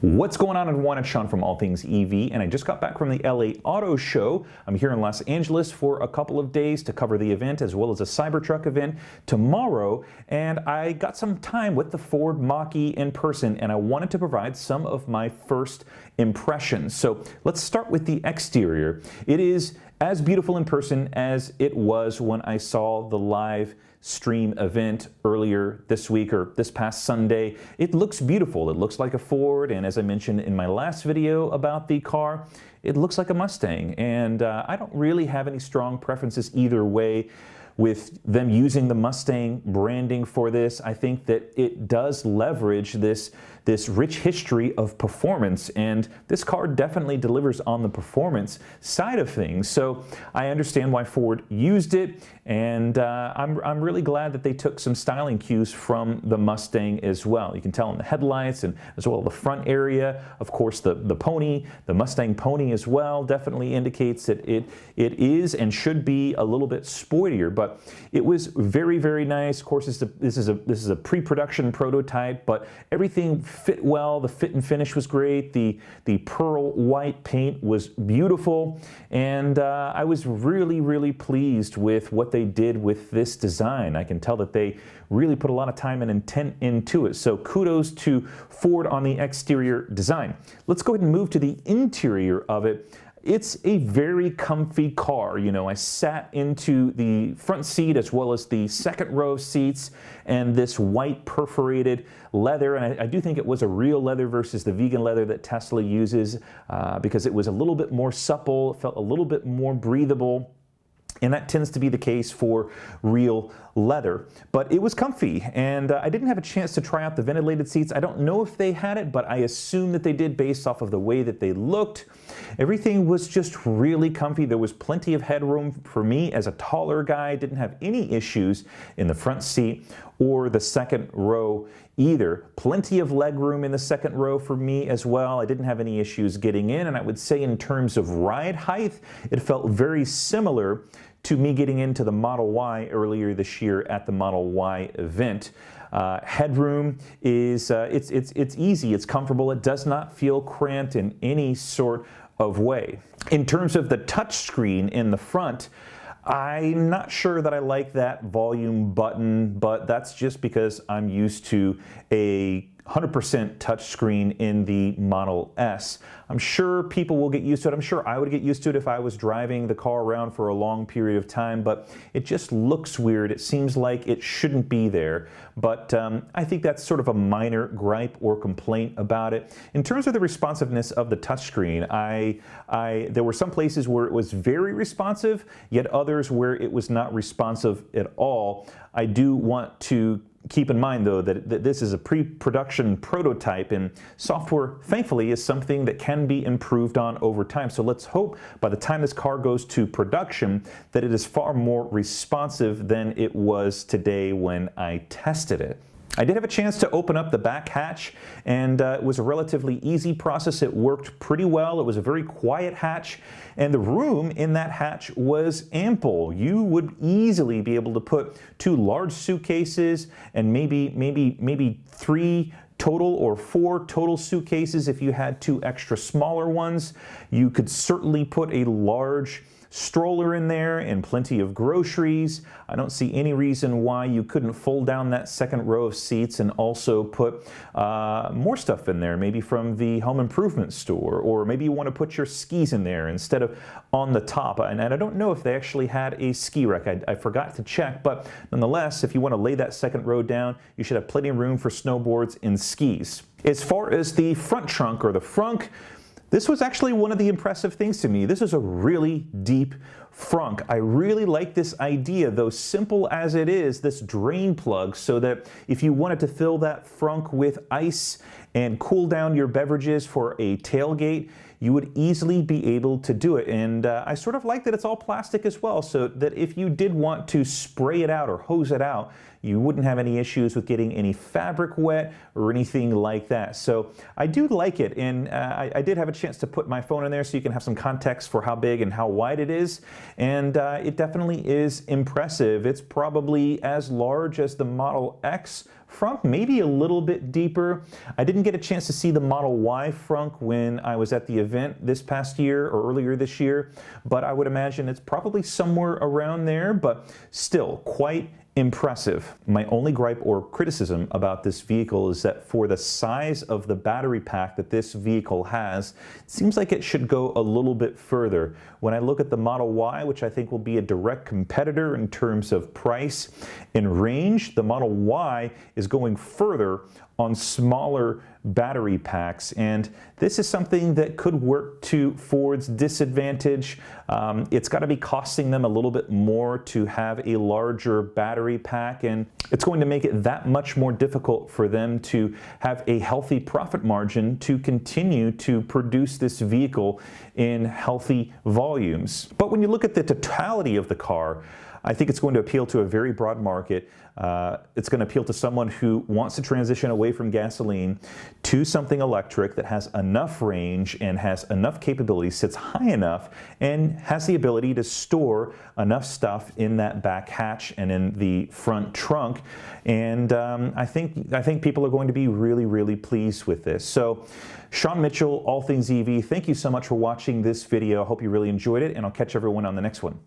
What's going on, everyone? It's Sean from All Things EV, and I just got back from the LA Auto Show. I'm here in Los Angeles for a couple of days to cover the event as well as a Cybertruck event tomorrow, and I got some time with the Ford Mach-E in person, and I wanted to provide some of my first impressions. So let's start with the exterior. It is as beautiful in person as it was when I saw the live stream event earlier this week or this past Sunday. It looks beautiful. It looks like a Ford, and as I mentioned in my last video about the car, it looks like a Mustang, and I don't really have any strong preferences either way with them using the Mustang branding for this. I think that it does leverage this rich history of performance, and this car definitely delivers on the performance side of things. So I understand why Ford used it, and I'm really glad that they took some styling cues from the Mustang as well. You can tell in the headlights and as well the front area. Of course, the pony, the Mustang pony as well, definitely indicates that it is and should be a little bit sportier. But it was very, very nice. Of course, this is a pre-production prototype, but everything fit well. The fit and finish was great. The pearl white paint was beautiful, and I was really, really pleased with what they did with this design. I can tell that they really put a lot of time and intent into it. So kudos to Ford on the exterior design. Let's go ahead and move to the interior of it. It's a very comfy car. You know, I sat into the front seat as well as the second row seats, and this white perforated leather, and I do think it was a real leather versus the vegan leather that Tesla uses because it was a little bit more supple, it felt a little bit more breathable. And that tends to be the case for real leather. But it was comfy, and I didn't have a chance to try out the ventilated seats. I don't know if they had it, but I assume that they did based off of the way that they looked. Everything was just really comfy. There was plenty of headroom for me as a taller guy. I didn't have any issues in the front seat or the second row either. Plenty of leg room in the second row for me as well. I didn't have any issues getting in, and I would say in terms of ride height, it felt very similar to me getting into the Model Y earlier this year at the Model Y event. Headroom is it's easy, it's comfortable, it does not feel cramped in any sort of way. In terms of the touchscreen in the front, I'm not sure that I like that volume button, but that's just because I'm used to a 100% touchscreen in the Model S. I'm sure people will get used to it. I'm sure I would get used to it if I was driving the car around for a long period of time, but it just looks weird. It seems like it shouldn't be there, but I think that's sort of a minor gripe or complaint about it. In terms of the responsiveness of the touchscreen, there were some places where it was very responsive, yet others where it was not responsive at all. I do want to keep in mind, though, that this is a pre-production prototype, and software, thankfully, is something that can be improved on over time. So let's hope by the time this car goes to production that it is far more responsive than it was today when I tested it. I did have a chance to open up the back hatch, and it was a relatively easy process. It worked pretty well. It was a very quiet hatch, and the room in that hatch was ample. You would easily be able to put 2 large suitcases and maybe 3 total or 4 total suitcases if you had 2 extra smaller ones. You could certainly put a large stroller in there and plenty of groceries. I don't see any reason why you couldn't fold down that second row of seats and also put more stuff in there, maybe from the home improvement store, or maybe you want to put your skis in there instead of on the top. And I don't know if they actually had a ski rack. I forgot to check, but nonetheless, if you want to lay that second row down, you should have plenty of room for snowboards and skis. As far as the front trunk or the Frunk, this was actually one of the impressive things to me. This is a really deep Frunk. I really like this idea, though simple as it is, this drain plug, so that if you wanted to fill that Frunk with ice and cool down your beverages for a tailgate, you would easily be able to do it. And I sort of like that it's all plastic as well, so that if you did want to spray it out or hose it out, you wouldn't have any issues with getting any fabric wet or anything like that. So I do like it, and I did have a chance to put my phone in there so you can have some context for how big and how wide it is, and it definitely is impressive. It's probably as large as the Model X Frunk maybe a little bit deeper. I didn't get a chance to see the Model Y Frunk when I was at the event this past year or earlier this year, but I would imagine it's probably somewhere around there, but still quite impressive. My only gripe or criticism about this vehicle is that for the size of the battery pack that this vehicle has, it seems like it should go a little bit further. When I look at the Model Y, which I think will be a direct competitor in terms of price and range, the Model Y is going further on smaller battery packs, and this is something that could work to Ford's disadvantage. It's got to be costing them a little bit more to have a larger battery pack, and it's going to make it that much more difficult for them to have a healthy profit margin to continue to produce this vehicle in healthy volumes. But when you look at the totality of the car, I think it's going to appeal to a very broad market. It's going to appeal to someone who wants to transition away from gasoline to something electric that has enough range and has enough capability, sits high enough, and has the ability to store enough stuff in that back hatch and in the front trunk. And I think people are going to be really, really pleased with this. So, Sean Mitchell, All Things EV, thank you so much for watching this video. I hope you really enjoyed it, and I'll catch everyone on the next one.